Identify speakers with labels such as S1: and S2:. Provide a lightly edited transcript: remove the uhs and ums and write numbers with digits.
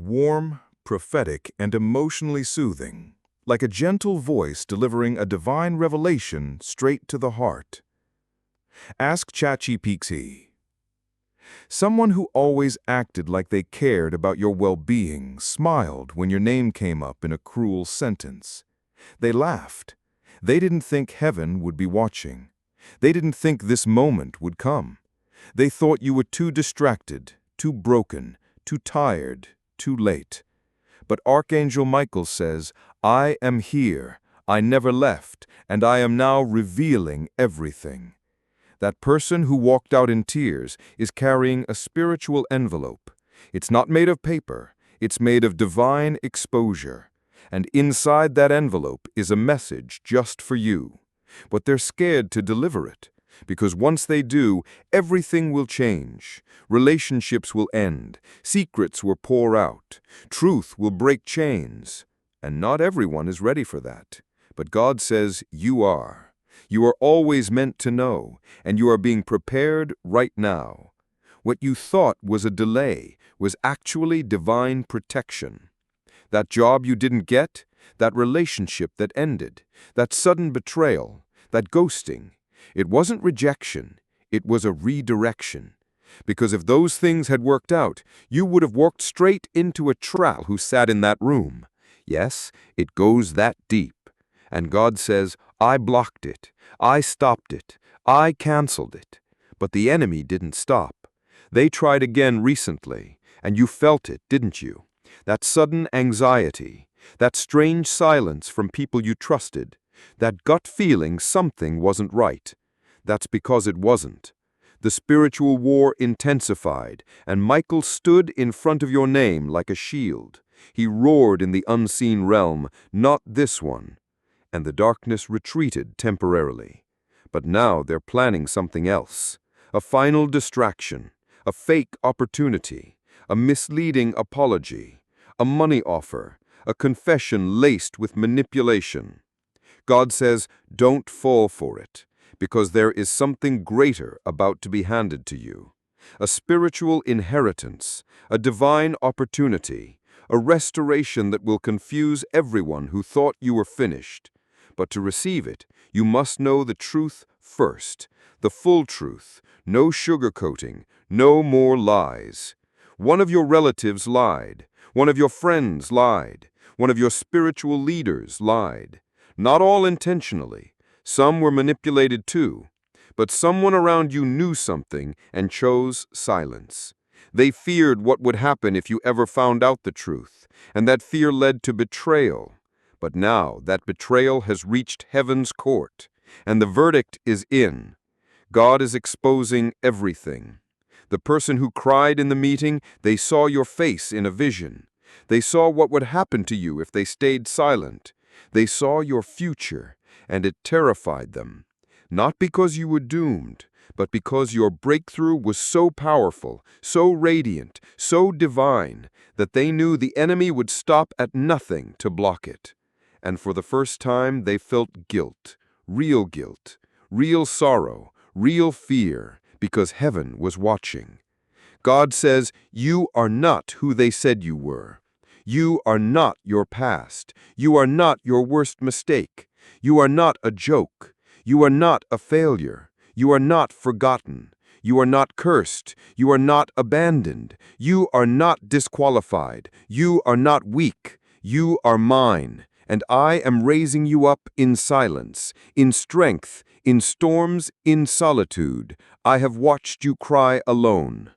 S1: warm, prophetic, and emotionally soothing, like a gentle voice delivering a divine revelation straight to the heart. Ask ChatGPT. Someone who always acted like they cared about your well-being smiled when your name came up in a cruel sentence. They laughed. They didn't think heaven would be watching. They didn't think this moment would come. They thought you were too distracted, too broken, too tired, too late. But Archangel Michael says, "I am here, I never left, and I am now revealing everything." That person who walked out in tears is carrying a spiritual envelope. It's not made of paper, it's made of divine exposure. And inside that envelope is a message just for you. But they're scared to deliver it, because once they do, everything will change. Relationships will end, secrets will pour out, truth will break chains. And not everyone is ready for that. But God says you are. You are always meant to know, and you are being prepared right now. What you thought was a delay was actually divine protection. That job you didn't get, that relationship that ended, that sudden betrayal, that ghosting, it wasn't rejection, it was a redirection. Because if those things had worked out, you would have walked straight into a trap who sat in that room. Yes, it goes that deep. And God says, I blocked it, I stopped it, I canceled it. But the enemy didn't stop. They tried again recently, and you felt it, didn't you? That sudden anxiety, that strange silence from people you trusted, that gut feeling something wasn't right. That's because it wasn't. The spiritual war intensified, and Michael stood in front of your name like a shield. He roared in the unseen realm, not this one. And the darkness retreated temporarily. But now they're planning something else. A final distraction, a fake opportunity, a misleading apology, a money offer, a confession laced with manipulation. God says, don't fall for it, because there is something greater about to be handed to you. A spiritual inheritance, a divine opportunity, a restoration that will confuse everyone who thought you were finished. But to receive it, you must know the truth first, the full truth, no sugarcoating, no more lies. One of your relatives lied. One of your friends lied. One of your spiritual leaders lied. Not all intentionally. Some were manipulated too. But someone around you knew something and chose silence. They feared what would happen if you ever found out the truth, and that fear led to betrayal. But now that betrayal has reached heaven's court, and the verdict is in. God is exposing everything. The person who cried in the meeting, they saw your face in a vision. They saw what would happen to you if they stayed silent. They saw your future, and it terrified them. Not because you were doomed, but because your breakthrough was so powerful, so radiant, so divine, that they knew the enemy would stop at nothing to block it. And for the first time they felt guilt, real sorrow, real fear, because heaven was watching. God says, you are not who they said you were. You are not your past. You are not your worst mistake. You are not a joke. You are not a failure. You are not forgotten. You are not cursed. You are not abandoned. You are not disqualified. You are not weak. You are mine. And I am raising you up in silence, in strength, in storms, in solitude. I have watched you cry alone.